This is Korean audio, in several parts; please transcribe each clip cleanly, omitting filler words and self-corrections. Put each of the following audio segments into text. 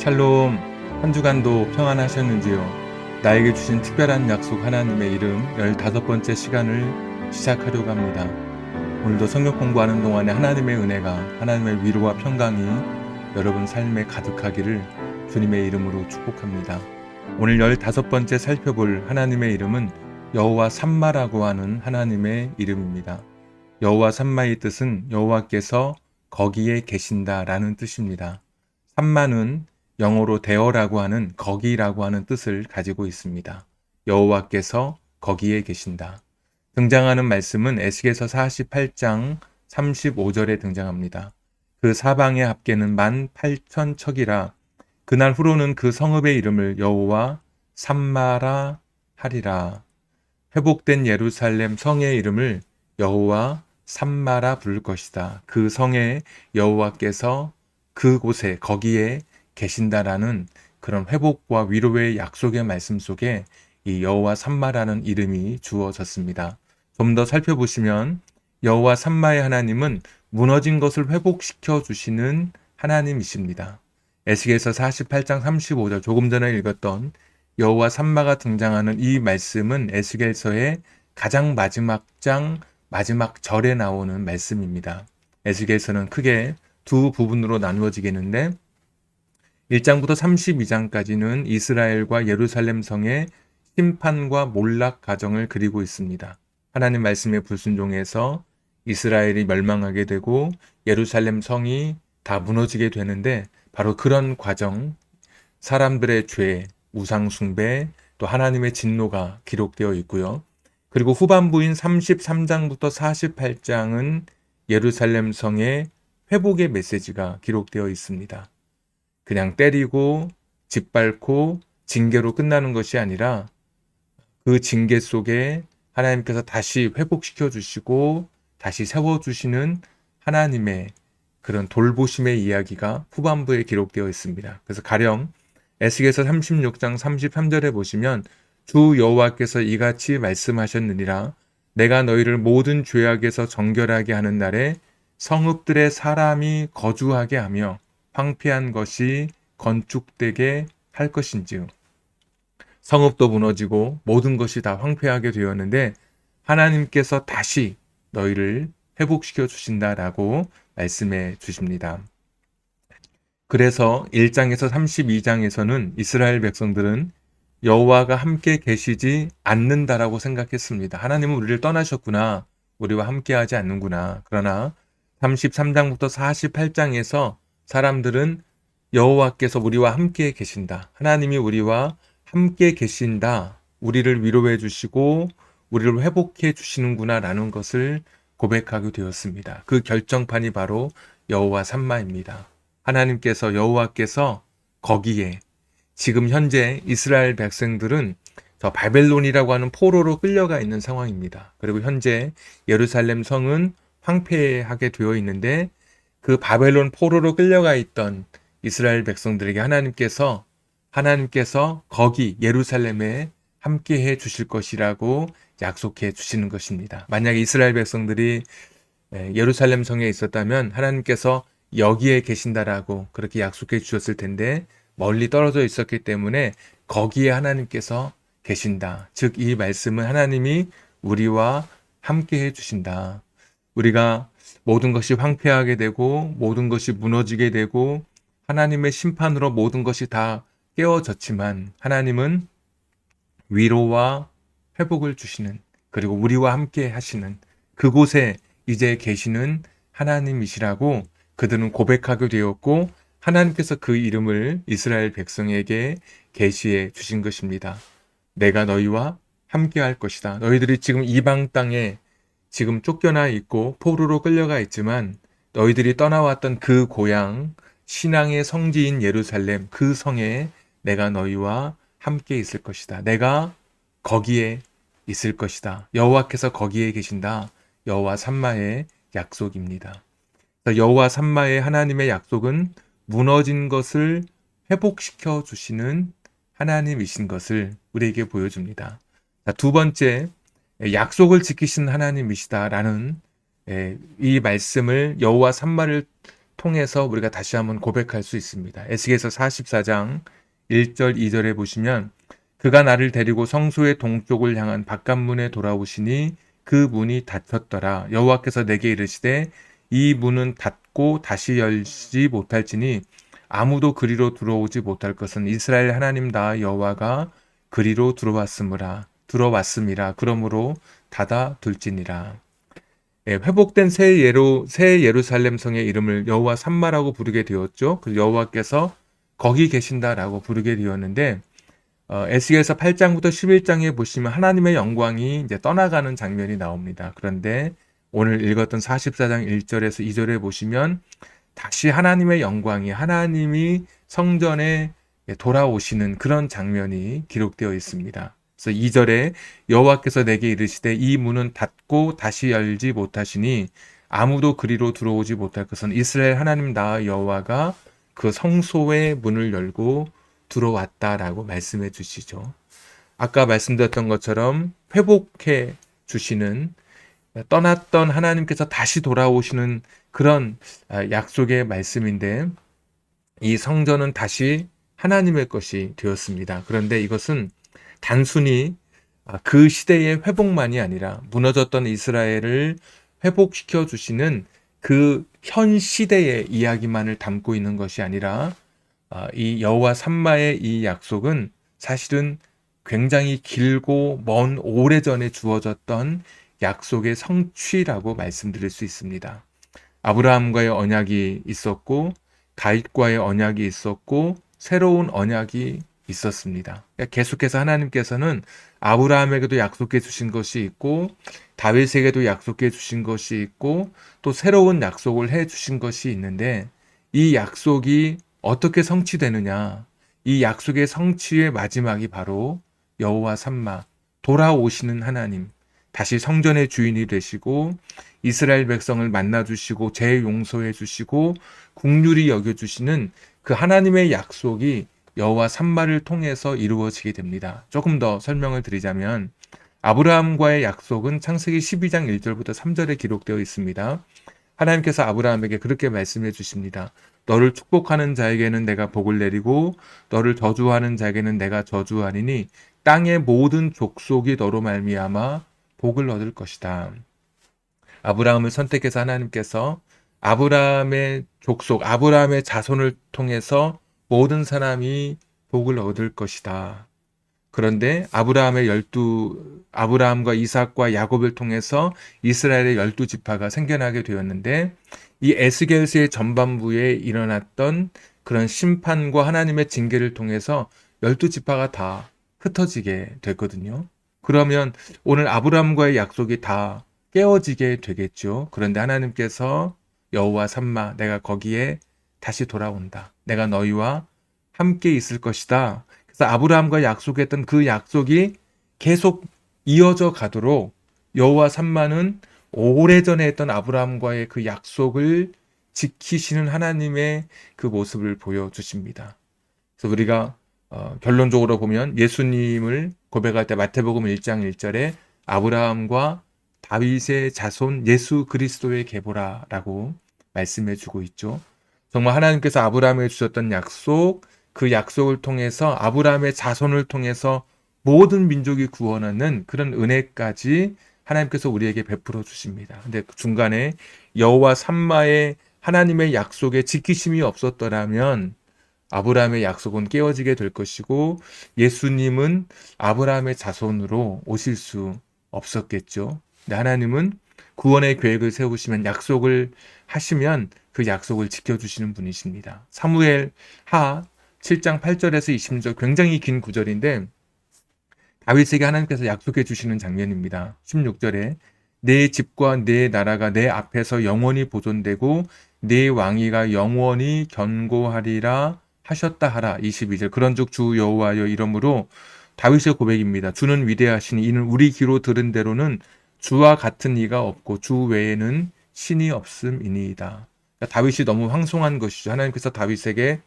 샬롬, 한 주간도 평안하셨는지요? 나에게 주신 특별한 약속 하나님의 이름 15번째 시간을 시작하려고 합니다. 오늘도 성경 공부하는 동안에 하나님의 은혜가, 하나님의 위로와 평강이 여러분 삶에 가득하기를 주님의 이름으로 축복합니다. 오늘 15번째 살펴볼 하나님의 이름은 여호와 삼마라고 하는 하나님의 이름입니다. 여호와 삼마의 뜻은 여호와께서 거기에 계신다라는 뜻입니다. 삼마는 영어로 there라고 하는 거기라고 하는 뜻을 가지고 있습니다. 여호와께서 거기에 계신다. 등장하는 말씀은 에스겔서 48장 35절에 등장합니다. 그 사방의 합계는 18,000척이라 그날 후로는 그 성읍의 이름을 여호와 삼마라 하리라. 회복된 예루살렘 성의 이름을 여호와 삼마라 부를 것이다. 그 성에 여호와께서 그곳에 거기에 계신다라는 그런 회복과 위로의 약속의 말씀 속에 이 여호와 삼마라는 이름이 주어졌습니다. 좀 더 살펴보시면 여호와 삼마의 하나님은 무너진 것을 회복시켜 주시는 하나님이십니다. 에스겔서 48장 35절 조금 전에 읽었던 여호와 삼마가 등장하는 이 말씀은 에스겔서의 가장 마지막 장 마지막 절에 나오는 말씀입니다. 에스겔서는 크게 두 부분으로 나누어지겠는데 1장부터 32장까지는 이스라엘과 예루살렘 성의 심판과 몰락 과정을 그리고 있습니다. 하나님 말씀에 불순종해서 이스라엘이 멸망하게 되고 예루살렘 성이 다 무너지게 되는데 바로 그런 과정, 사람들의 죄, 우상 숭배, 또 하나님의 진노가 기록되어 있고요. 그리고 후반부인 33장부터 48장은 예루살렘 성의 회복의 메시지가 기록되어 있습니다. 그냥 때리고 짓밟고 징계로 끝나는 것이 아니라 그 징계 속에 하나님께서 다시 회복시켜 주시고 다시 세워주시는 하나님의 그런 돌보심의 이야기가 후반부에 기록되어 있습니다. 그래서 가령 에스겔서 36장 33절에 보시면 주 여호와께서 이같이 말씀하셨느니라 내가 너희를 모든 죄악에서 정결하게 하는 날에 성읍들의 사람이 거주하게 하며 황폐한 것이 건축되게 할 것인지요. 성읍도 무너지고 모든 것이 다 황폐하게 되었는데 하나님께서 다시 너희를 회복시켜 주신다라고 말씀해 주십니다. 그래서 1장에서 32장에서는 이스라엘 백성들은 여호와가 함께 계시지 않는다라고 생각했습니다. 하나님은 우리를 떠나셨구나. 우리와 함께하지 않는구나. 그러나 33장부터 48장에서 사람들은 여호와께서 우리와 함께 계신다. 하나님이 우리와 함께 계신다. 우리를 위로해 주시고 우리를 회복해 주시는구나 라는 것을 고백하게 되었습니다. 그 결정판이 바로 여호와 삼마입니다. 하나님께서 여호와께서 거기에 지금 현재 이스라엘 백성들은 저 바벨론이라고 하는 포로로 끌려가 있는 상황입니다. 그리고 현재 예루살렘 성은 황폐하게 되어 있는데 그 바벨론 포로로 끌려가 있던 이스라엘 백성들에게 하나님께서 거기 예루살렘에 함께해 주실 것이라고 약속해 주시는 것입니다. 만약에 이스라엘 백성들이 예루살렘 성에 있었다면 하나님께서 여기에 계신다라고 그렇게 약속해 주셨을 텐데 멀리 떨어져 있었기 때문에 거기에 하나님께서 계신다. 즉 이 말씀은 하나님이 우리와 함께해 주신다. 우리가 모든 것이 황폐하게 되고 모든 것이 무너지게 되고 하나님의 심판으로 모든 것이 다 깨어졌지만 하나님은 위로와 회복을 주시는 그리고 우리와 함께 하시는 그곳에 이제 계시는 하나님이시라고 그들은 고백하게 되었고 하나님께서 그 이름을 이스라엘 백성에게 계시해 주신 것입니다. 내가 너희와 함께 할 것이다. 너희들이 지금 이방 땅에 지금 쫓겨나 있고 포로로 끌려가 있지만 너희들이 떠나왔던 그 고향 신앙의 성지인 예루살렘 그 성에 내가 너희와 함께 있을 것이다. 내가 거기에 있을 것이다. 여호와께서 거기에 계신다. 여호와 삼마의 약속입니다. 여호와 삼마의 하나님의 약속은 무너진 것을 회복시켜 주시는 하나님이신 것을 우리에게 보여줍니다. 두 번째, 약속을 지키신 하나님이시다라는 이 말씀을 여호와 삼마를 통해서 우리가 다시 한번 고백할 수 있습니다. 에스겔서 44장 1절 2절에 보시면 그가 나를 데리고 성소의 동쪽을 향한 바깥문에 돌아오시니 그 문이 닫혔더라. 여호와께서 내게 이르시되 이 문은 닫고 다시 열지 못할지니 아무도 그리로 들어오지 못할 것은 이스라엘 하나님 나 여호와가 그리로 들어왔음이라. 그러므로 닫아 둘지니라. 예, 회복된 새 예루살렘 성의 이름을 여호와 삼마라고 부르게 되었죠. 그 여호와께서 거기 계신다라고 부르게 되었는데 에스겔서 8장부터 11장에 보시면 하나님의 영광이 이제 떠나가는 장면이 나옵니다. 그런데 오늘 읽었던 44장 1절에서 2절에 보시면 다시 하나님의 영광이 하나님이 성전에 돌아오시는 그런 장면이 기록되어 있습니다. 그래서 2절에 여호와께서 내게 이르시되 이 문은 닫고 다시 열지 못하시니 아무도 그리로 들어오지 못할 것은 이스라엘 하나님 나 여호와가 그 성소의 문을 열고 들어왔다라고 말씀해 주시죠. 아까 말씀드렸던 것처럼 회복해 주시는 떠났던 하나님께서 다시 돌아오시는 그런 약속의 말씀인데 이 성전은 다시 하나님의 것이 되었습니다. 그런데 이것은 단순히 그 시대의 회복만이 아니라 무너졌던 이스라엘을 회복시켜 주시는 그 현 시대의 이야기만을 담고 있는 것이 아니라 이 여호와 삼마의 이 약속은 사실은 굉장히 길고 먼 오래전에 주어졌던 약속의 성취라고 말씀드릴 수 있습니다. 아브라함과의 언약이 있었고 다윗과의 언약이 있었고 새로운 언약이 있었습니다. 계속해서 하나님께서는 아브라함에게도 약속해 주신 것이 있고 다윗에게도 약속해 주신 것이 있고 또 새로운 약속을 해 주신 것이 있는데 이 약속이 어떻게 성취되느냐? 이 약속의 성취의 마지막이 바로 여호와 삼마, 돌아오시는 하나님, 다시 성전의 주인이 되시고 이스라엘 백성을 만나 주시고 죄 용서해 주시고 긍휼히 여겨 주시는 그 하나님의 약속이 여호와 삼마를 통해서 이루어지게 됩니다. 조금 더 설명을 드리자면 아브라함과의 약속은 창세기 12장 1절부터 3절에 기록되어 있습니다. 하나님께서 아브라함에게 그렇게 말씀해 주십니다. 너를 축복하는 자에게는 내가 복을 내리고 너를 저주하는 자에게는 내가 저주하리니 땅의 모든 족속이 너로 말미암아 복을 얻을 것이다. 아브라함을 선택해서 하나님께서 아브라함의 족속, 아브라함의 자손을 통해서 모든 사람이 복을 얻을 것이다. 그런데 아브라함과 이삭과 야곱을 통해서 이스라엘의 12지파가 생겨나게 되었는데 이 에스겔서의 전반부에 일어났던 그런 심판과 하나님의 징계를 통해서 12지파가 다 흩어지게 됐거든요. 그러면 오늘 아브라함과의 약속이 다 깨어지게 되겠죠. 그런데 하나님께서 여호와 삼마 내가 거기에 다시 돌아온다. 내가 너희와 함께 있을 것이다. 그래서 아브라함과 약속했던 그 약속이 계속 이어져 가도록 여호와 삼마는 오래전에 했던 아브라함과의 그 약속을 지키시는 하나님의 그 모습을 보여주십니다. 그래서 우리가 결론적으로 보면 예수님을 고백할 때 마태복음 1장 1절에 아브라함과 다윗의 자손 예수 그리스도의 계보라라고 말씀해 주고 있죠. 정말 하나님께서 아브라함에게 주셨던 약속, 그 약속을 통해서 아브라함의 자손을 통해서 모든 민족이 구원하는 그런 은혜까지 하나님께서 우리에게 베풀어 주십니다. 근데 그 중간에 여호와 삼마의 하나님의 약속에 지키심이 없었더라면 아브라함의 약속은 깨어지게 될 것이고 예수님은 아브라함의 자손으로 오실 수 없었겠죠. 근데 하나님은 구원의 계획을 세우시면 약속을 하시면 그 약속을 지켜주시는 분이십니다. 사무엘 하 7장 8절에서 20절 굉장히 긴 구절인데 다윗에게 하나님께서 약속해 주시는 장면입니다. 16절에 내 집과 내 나라가 내 앞에서 영원히 보존되고 내 왕위가 영원히 견고하리라 하셨다 하라. 22절 그런즉 주 여호와여 이러므로 다윗의 고백입니다. 주는 위대하시니 이는 우리 귀로 들은 대로는 주와 같은 이가 없고 주 외에는 신이 없음이니이다. 그러니까 다윗이 너무 황송한 것이죠. 하나님께서 다윗에게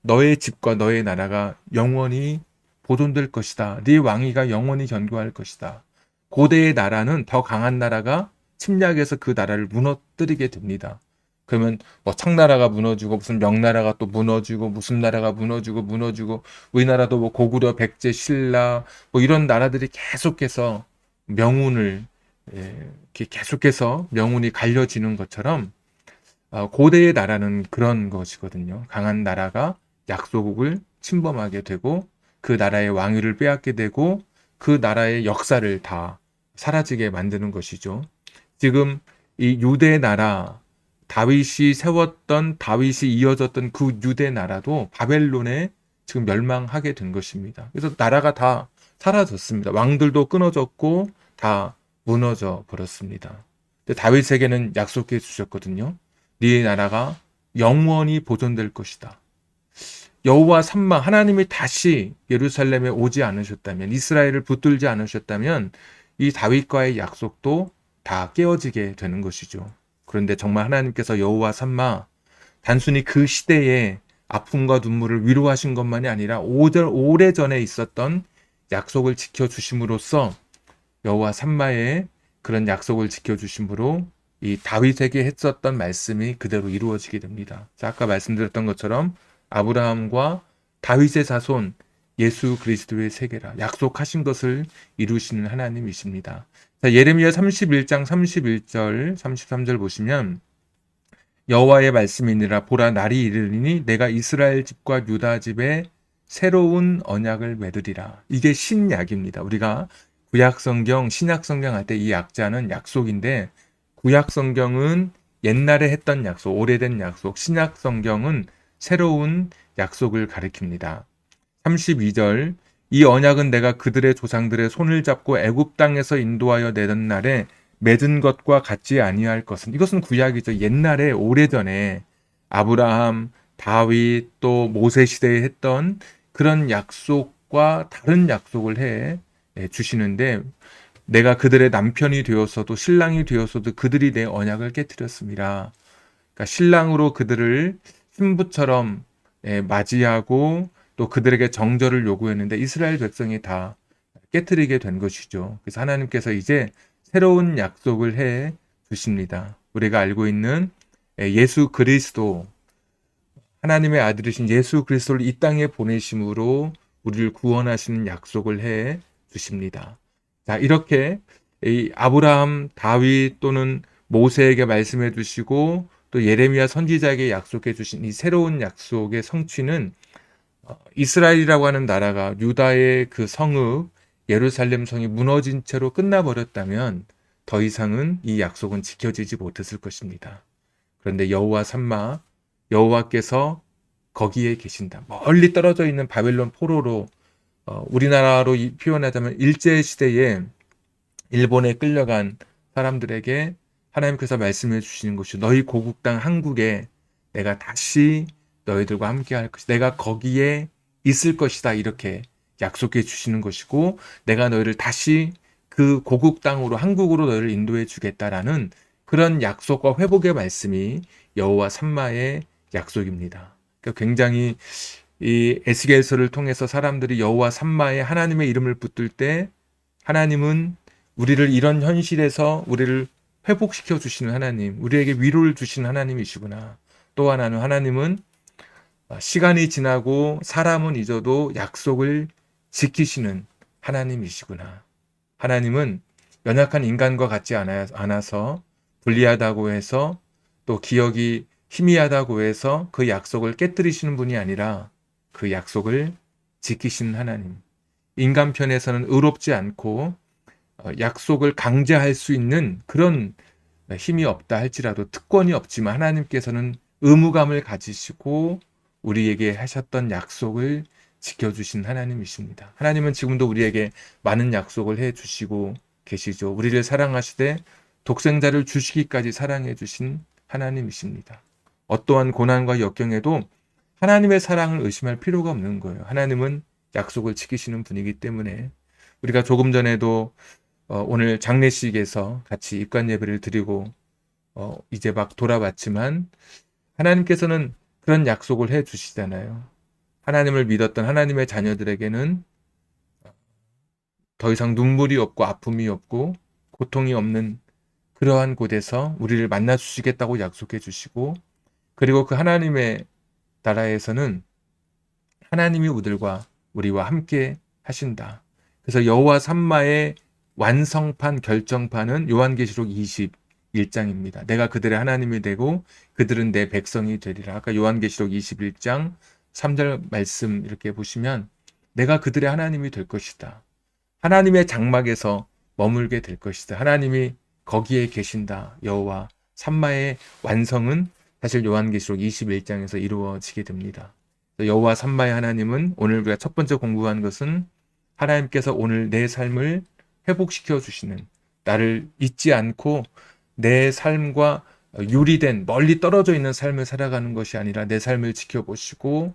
너의 집과 너의 나라가 영원히 보존될 것이다. 네 왕위가 영원히 견고할 것이다. 고대의 나라는 더 강한 나라가 침략해서 그 나라를 무너뜨리게 됩니다. 그러면 뭐 청나라가 무너지고 무슨 명나라가 또 무너지고 무슨 나라가 무너지고 우리나라도 뭐 고구려, 백제, 신라 뭐 이런 나라들이 계속해서 명운을 이렇게 계속해서 명운이 갈려지는 것처럼 고대의 나라는 그런 것이거든요. 강한 나라가 약소국을 침범하게 되고 그 나라의 왕위를 빼앗게 되고 그 나라의 역사를 다 사라지게 만드는 것이죠. 지금 이 유대 나라 다윗이 세웠던 다윗이 이어졌던 그 유대 나라도 바벨론에 지금 멸망하게 된 것입니다. 그래서 나라가 다 사라졌습니다. 왕들도 끊어졌고 다 무너져 버렸습니다. 근데 다윗에게는 약속해 주셨거든요. 네 나라가 영원히 보존될 것이다. 여호와 삼마 하나님이 다시 예루살렘에 오지 않으셨다면 이스라엘을 붙들지 않으셨다면 이 다윗과의 약속도 다 깨어지게 되는 것이죠. 그런데 정말 하나님께서 여호와 삼마 단순히 그 시대에 아픔과 눈물을 위로하신 것만이 아니라 오래전에 있었던 약속을 지켜주심으로써 여호와 삼마의 그런 약속을 지켜주심으로 이 다윗에게 했었던 말씀이 그대로 이루어지게 됩니다. 자, 아까 말씀드렸던 것처럼 아브라함과 다윗의 자손 예수 그리스도의 세계라 약속하신 것을 이루시는 하나님이십니다. 자, 예레미야 31장 31절 33절 보시면 여호와의 말씀이니라 보라 날이 이르리니 내가 이스라엘 집과 유다 집에 새로운 언약을 맺으리라. 이게 신약입니다. 우리가 구약 성경, 신약 성경 할 때 이 약자는 약속인데 구약 성경은 옛날에 했던 약속, 오래된 약속, 신약 성경은 새로운 약속을 가리킵니다. 32절 이 언약은 내가 그들의 조상들의 손을 잡고 애굽 땅에서 인도하여 내던 날에 맺은 것과 같지 아니할 것은 이것은 구약이죠. 옛날에 오래전에 아브라함, 다윗 또 모세 시대에 했던 그런 약속과 다른 약속을 해 주시는데 내가 그들의 남편이 되었어도 신랑이 되었어도 그들이 내 언약을 깨뜨렸습니다. 그러니까 신랑으로 그들을 신부처럼 맞이하고 또 그들에게 정절을 요구했는데 이스라엘 백성이 다 깨뜨리게 된 것이죠. 그래서 하나님께서 이제 새로운 약속을 해 주십니다. 우리가 알고 있는 예수 그리스도 하나님의 아들이신 예수 그리스도를 이 땅에 보내심으로 우리를 구원하시는 약속을 해 주십니다. 자, 이렇게 이 아브라함, 다윗 또는 모세에게 말씀해 주시고 또 예레미야 선지자에게 약속해 주신 이 새로운 약속의 성취는 이스라엘이라고 하는 나라가 유다의 그 성읍 예루살렘 성이 무너진 채로 끝나버렸다면 더 이상은 이 약속은 지켜지지 못했을 것입니다. 그런데 여호와 삼마 여호와께서 거기에 계신다. 멀리 떨어져 있는 바벨론 포로로 우리나라로 표현하자면 일제시대에 일본에 끌려간 사람들에게 하나님께서 말씀해 주시는 것이 너희 고국 땅 한국에 내가 다시 너희들과 함께 할 것이다. 내가 거기에 있을 것이다. 이렇게 약속해 주시는 것이고 내가 너희를 다시 그 고국 땅으로 한국으로 너희를 인도해 주겠다라는 그런 약속과 회복의 말씀이 여호와 삼마의 약속입니다. 그러니까 굉장히 이 에스겔서를 통해서 사람들이 여호와 삼마의 하나님의 이름을 붙들 때 하나님은 우리를 이런 현실에서 우리를 회복시켜 주시는 하나님, 우리에게 위로를 주시는 하나님이시구나. 또 하나는 하나님은 시간이 지나고 사람은 잊어도 약속을 지키시는 하나님이시구나. 하나님은 연약한 인간과 같지 않아서 불리하다고 해서 또 기억이 희미하다고 해서 그 약속을 깨뜨리시는 분이 아니라 그 약속을 지키시는 하나님. 인간 편에서는 의롭지 않고 약속을 강제할 수 있는 그런 힘이 없다 할지라도 특권이 없지만 하나님께서는 의무감을 가지시고 우리에게 하셨던 약속을 지켜주신 하나님이십니다. 하나님은 지금도 우리에게 많은 약속을 해주시고 계시죠. 우리를 사랑하시되 독생자를 주시기까지 사랑해 주신 하나님이십니다. 어떠한 고난과 역경에도 하나님의 사랑을 의심할 필요가 없는 거예요. 하나님은 약속을 지키시는 분이기 때문에 우리가 조금 전에도 오늘 장례식에서 같이 입관 예배를 드리고 이제 막 돌아왔지만 하나님께서는 그런 약속을 해 주시잖아요. 하나님을 믿었던 하나님의 자녀들에게는 더 이상 눈물이 없고 아픔이 없고 고통이 없는 그러한 곳에서 우리를 만나 주시겠다고 약속해 주시고, 그리고 그 하나님의 나라에서는 하나님이 우리와 함께 하신다. 그래서 여호와 삼마의 완성판 결정판은 요한계시록 21장입니다. 내가 그들의 하나님이 되고 그들은 내 백성이 되리라. 아까 요한계시록 21장 3절 말씀 이렇게 보시면 내가 그들의 하나님이 될 것이다. 하나님의 장막에서 머물게 될 것이다. 하나님이 거기에 계신다. 여호와 삼마의 완성은 사실 요한계시록 21장에서 이루어지게 됩니다. 여호와 삼마의 하나님은 오늘 우리가 첫 번째 공부한 것은 하나님께서 오늘 내 삶을 회복시켜 주시는, 나를 잊지 않고 내 삶과 유리된 멀리 떨어져 있는 삶을 살아가는 것이 아니라 내 삶을 지켜보시고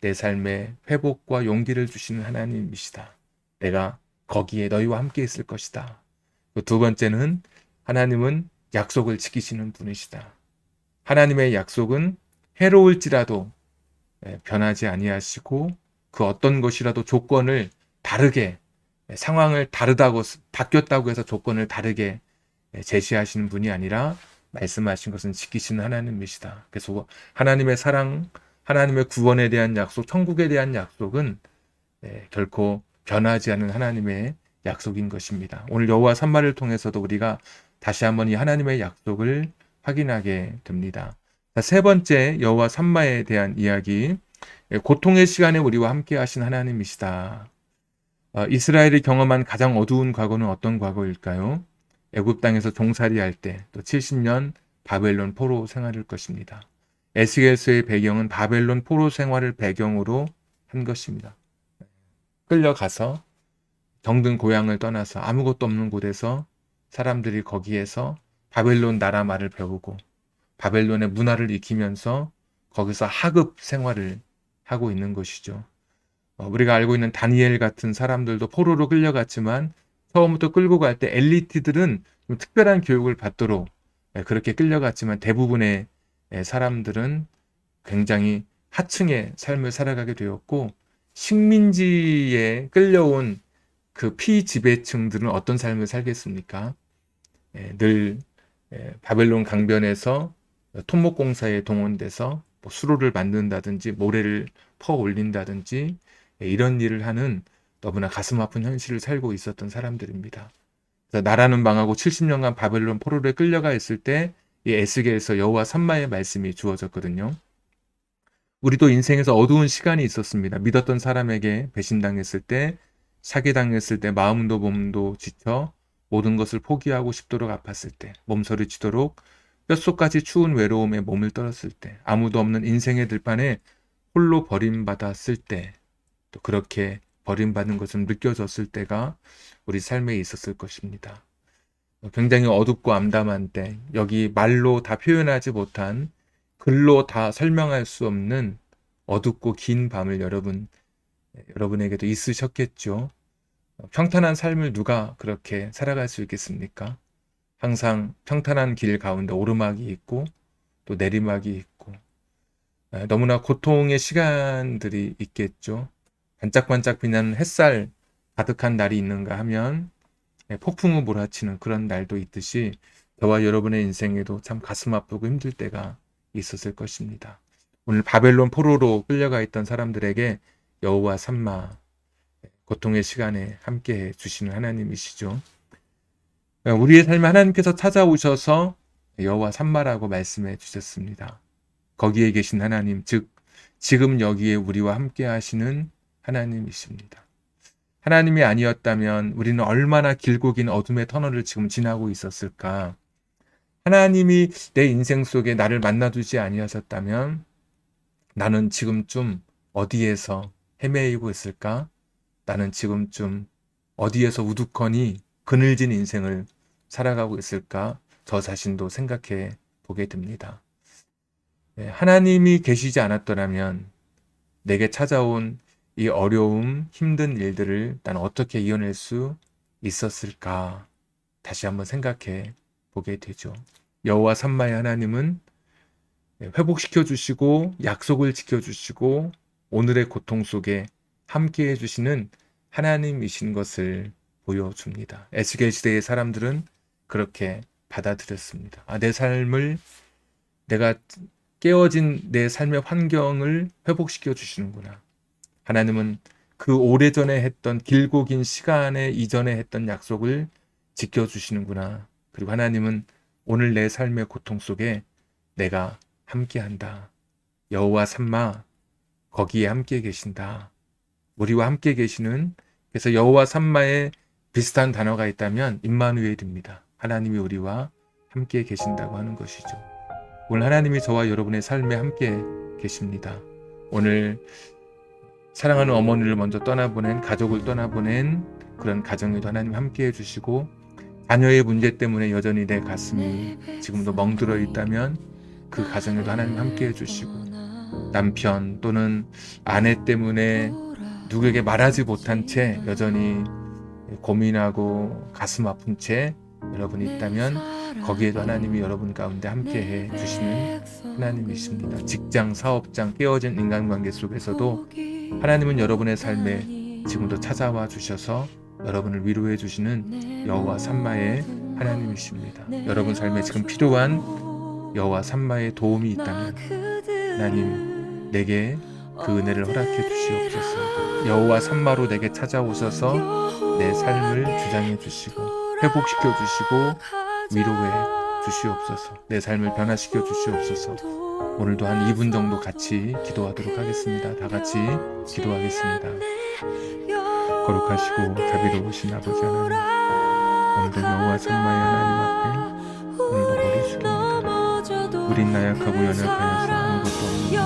내 삶에 회복과 용기를 주시는 하나님이시다. 내가 거기에 너희와 함께 있을 것이다. 두 번째는 하나님은 약속을 지키시는 분이시다. 하나님의 약속은 해로울지라도 변하지 아니하시고 그 어떤 것이라도 조건을 다르게, 상황을 다르다고 바뀌었다고 해서 조건을 다르게 제시하시는 분이 아니라 말씀하신 것은 지키시는 하나님이시다. 그래서 하나님의 사랑, 하나님의 구원에 대한 약속, 천국에 대한 약속은 결코 변하지 않은 하나님의 약속인 것입니다. 오늘 여호와 삼마를 통해서도 우리가 다시 한번 이 하나님의 약속을 확인하게 됩니다. 세 번째 여호와 삼마에 대한 이야기, 고통의 시간에 우리와 함께 하신 하나님이시다. 이스라엘이 경험한 가장 어두운 과거는 어떤 과거일까요? 애굽 땅에서 종살이할 때, 또 70년 바벨론 포로 생활일 것입니다. 에스겔서의 배경은 바벨론 포로 생활을 배경으로 한 것입니다. 끌려가서 정든 고향을 떠나서 아무것도 없는 곳에서 사람들이 거기에서 바벨론 나라 말을 배우고 바벨론의 문화를 익히면서 거기서 하급 생활을 하고 있는 것이죠. 우리가 알고 있는 다니엘 같은 사람들도 포로로 끌려갔지만 처음부터 끌고 갈 때 엘리트들은 좀 특별한 교육을 받도록 그렇게 끌려갔지만 대부분의 사람들은 굉장히 하층의 삶을 살아가게 되었고, 식민지에 끌려온 그 피지배층들은 어떤 삶을 살겠습니까? 늘 바벨론 강변에서 토목공사에 동원돼서 뭐 수로를 만든다든지 모래를 퍼 올린다든지 이런 일을 하는 너무나 가슴 아픈 현실을 살고 있었던 사람들입니다. 그래서 나라는 망하고 70년간 바벨론 포로에 끌려가 있을 때 이 에스겔에서 여호와 삼마의 말씀이 주어졌거든요. 우리도 인생에서 어두운 시간이 있었습니다. 믿었던 사람에게 배신당했을 때, 사기당했을 때, 마음도 몸도 지쳐 모든 것을 포기하고 싶도록 아팠을 때, 몸서리치도록 뼛속까지 추운 외로움에 몸을 떨었을 때, 아무도 없는 인생의 들판에 홀로 버림받았을 때, 또 그렇게 버림받는 것을 느껴졌을 때가 우리 삶에 있었을 것입니다. 굉장히 어둡고 암담한 때, 여기 말로 다 표현하지 못한, 글로 다 설명할 수 없는 어둡고 긴 밤을 여러분에게도 있으셨겠죠. 평탄한 삶을 누가 그렇게 살아갈 수 있겠습니까? 항상 평탄한 길 가운데 오르막이 있고 또 내리막이 있고 너무나 고통의 시간들이 있겠죠. 반짝반짝 빛나는 햇살 가득한 날이 있는가 하면 폭풍우 몰아치는 그런 날도 있듯이 저와 여러분의 인생에도 참 가슴 아프고 힘들 때가 있었을 것입니다. 오늘 바벨론 포로로 끌려가 있던 사람들에게 여호와 삼마, 고통의 시간에 함께해 주시는 하나님이시죠. 우리의 삶에 하나님께서 찾아오셔서 여호와 삼마라고 말씀해 주셨습니다. 거기에 계신 하나님, 즉 지금 여기에 우리와 함께 하시는 하나님이십니다. 하나님이 아니었다면 우리는 얼마나 길고 긴 어둠의 터널을 지금 지나고 있었을까? 하나님이 내 인생 속에 나를 만나두지 아니하셨다면 나는 지금쯤 어디에서 헤매이고 있을까? 나는 지금쯤 어디에서 우두커니 그늘진 인생을 살아가고 있을까? 저 자신도 생각해 보게 됩니다. 하나님이 계시지 않았더라면 내게 찾아온 이 어려움, 힘든 일들을 난 어떻게 이겨낼 수 있었을까? 다시 한번 생각해 보게 되죠. 여호와 삼마의 하나님은 회복시켜 주시고 약속을 지켜 주시고 오늘의 고통 속에 함께 해 주시는 하나님이신 것을 보여줍니다. 에스겔 시대의 사람들은 그렇게 받아들였습니다. 내 삶을, 내가 깨어진 내 삶의 환경을 회복시켜 주시는구나. 하나님은 그 오래전에 했던, 길고 긴 시간에 이전에 했던 약속을 지켜주시는구나. 그리고 하나님은 오늘 내 삶의 고통 속에 내가 함께한다. 여호와 삼마 거기에 함께 계신다. 우리와 함께 계시는, 그래서 여호와 삼마에 비슷한 단어가 있다면 임마누엘입니다. 하나님이 우리와 함께 계신다고 하는 것이죠. 오늘 하나님이 저와 여러분의 삶에 함께 계십니다. 오늘 사랑하는 어머니를 먼저 떠나보낸, 가족을 떠나보낸 그런 가정에도 하나님 함께 해주시고, 자녀의 문제 때문에 여전히 내 가슴이 지금도 멍들어 있다면 그 가정에도 하나님 함께 해주시고, 남편 또는 아내 때문에 누구에게 말하지 못한 채 여전히 고민하고 가슴 아픈 채 여러분이 있다면 거기에도 하나님이 여러분 가운데 함께 해주시는 하나님이십니다. 직장, 사업장, 깨어진 인간관계 속에서도 하나님은 여러분의 삶에 지금도 찾아와 주셔서 여러분을 위로해 주시는 여호와 삼마의 하나님이십니다. 여러분 삶에 지금 필요한 여호와 삼마의 도움이 있다면 하나님 내게 그 은혜를 허락해 주시옵소서. 여호와 삼마로 내게 찾아오셔서 내 삶을 주장해 주시고 회복시켜 주시고 위로해 주시옵소서. 내 삶을 변화시켜 주시옵소서. 오늘도 한 2분 정도 같이 기도하도록 하겠습니다. 다 같이 기도하겠습니다. 거룩하시고 자비로우신 아버지 하나님, 오늘도 여호와 삼마의 하나님 앞에 오늘도 머리 숙입니다. 우린 나약하고 연약하여서 아무것도 없는 인생,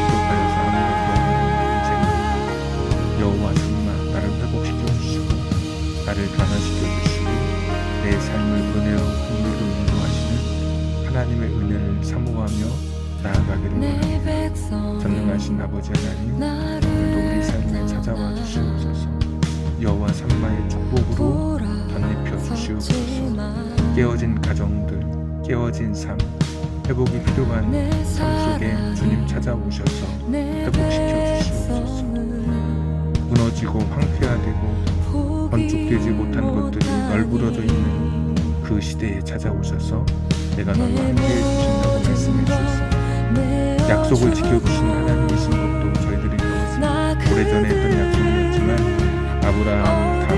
부족하여서 아무것도 없는 인생, 여호와 삼마 나를 회복시켜 주시고 나를 변화시켜 주시고 내 삶을 은혜로 긍휼로 인도하시는 하나님의 은혜를 사모하며 나아가기를 원합니다. 전능하신 아버지 하나님, 오늘도 우리 삶에 찾아와 주시옵소서. 여호와 삼마의 축복으로 덧입혀 주시옵소서. 깨어진 가정들, 깨어진 삶, 회복이 필요한 삶 속에 주님 찾아오셔서 회복시켜 주시옵소서. 무너지고 황폐화되고 건축되지 못한 것들이 널브러져 있는 그 시대에 찾아오셔서 내가 너희와 함께해 주신다고 말씀해 주셨습니다. 약속을 지켜주신 하나님이신 것도 저희들이 배웠습니다. 오래전에 했던 약속이었지만 아브라함, 다윗,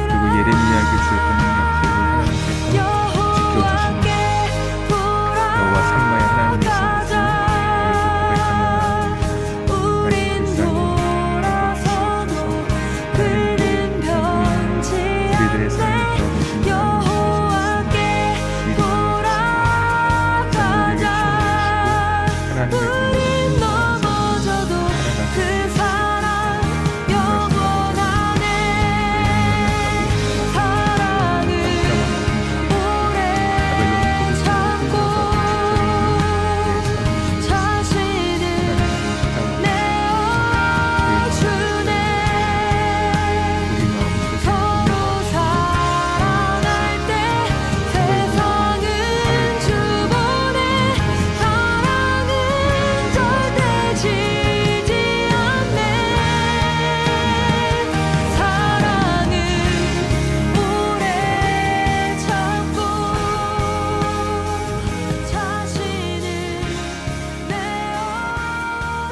그리고 예레미야에게 주셨던 약속을 하나님께서 지켜주시는 여호와 삼마의 하나님이신 것을 오늘도 고백하며 나아갑니다. 하나님 불쌍히 하나님 주시옵소서. 하나님 우리들의 삶을 들어보시는 하나님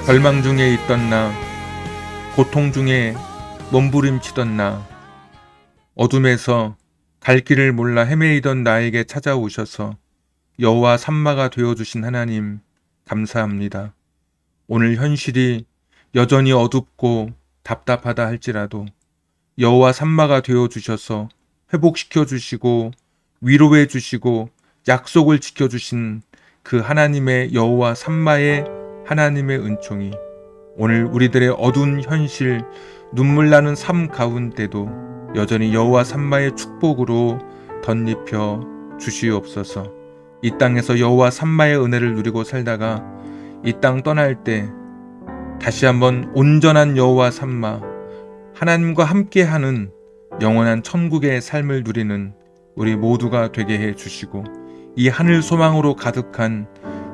절망 중에 있던 나, 고통 중에 몸부림치던 나, 어둠에서 갈 길을 몰라 헤매이던 나에게 찾아오셔서 여호와 삼마가 되어주신 하나님 감사합니다. 오늘 현실이 여전히 어둡고 답답하다 할지라도 여호와 삼마가 되어주셔서 회복시켜 주시고 위로해 주시고 약속을 지켜주신 그 하나님의 여호와 삼마의 하나님의 은총이 오늘 우리들의 어두운 현실, 눈물 나는 삶 가운데도 여전히 여호와 삼마의 축복으로 덧입혀 주시옵소서. 이 땅에서 여호와 삼마의 은혜를 누리고 살다가 이 땅 떠날 때 다시 한번 온전한 여호와 삼마, 하나님과 함께하는 영원한 천국의 삶을 누리는 우리 모두가 되게 해 주시고 이 하늘 소망으로 가득한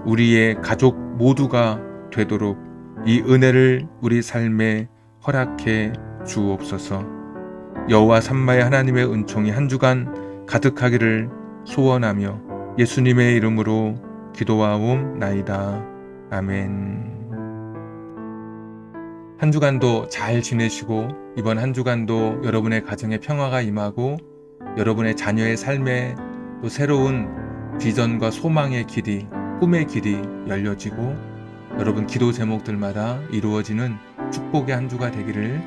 우리의 가족 모두가 되도록 이 은혜를 우리 삶에 허락해 주옵소서. 여호와 삼마의 하나님의 은총이 한 주간 가득하기를 소원하며 예수님의 이름으로 기도하옵나이다. 아멘. 한 주간도 잘 지내시고 이번 한 주간도 여러분의 가정에 평화가 임하고 여러분의 자녀의 삶에 또 새로운 비전과 소망의 길이, 꿈의 길이 열려지고 여러분 기도 제목들마다 이루어지는 축복의 한 주가 되기를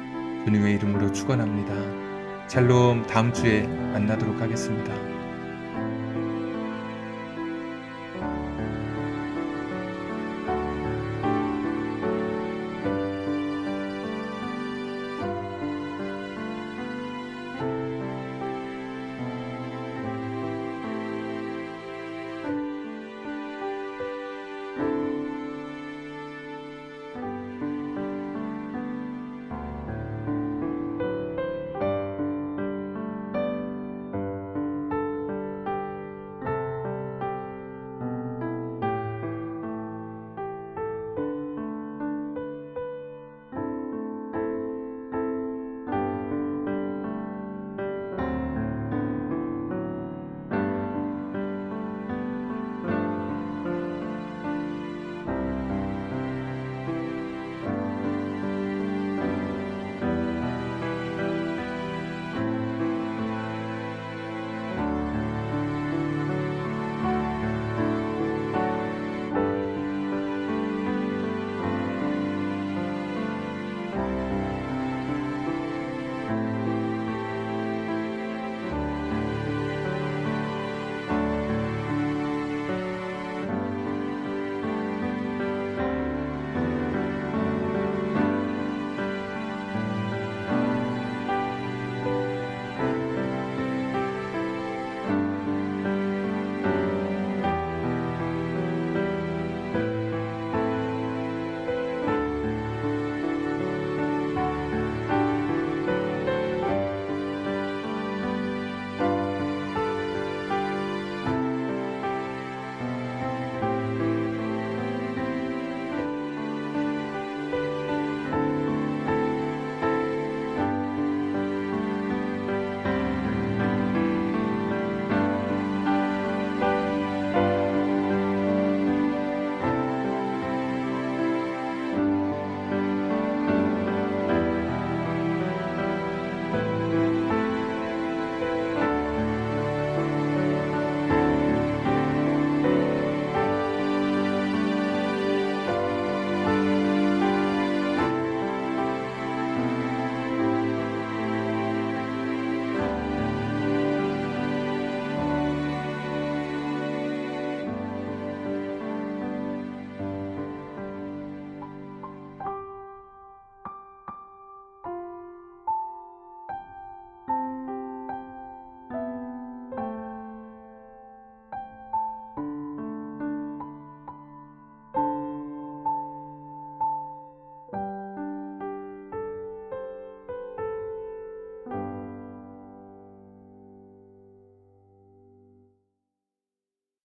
주님의 이름으로 축원합니다. 샬롬. 다음 주에 만나도록 하겠습니다.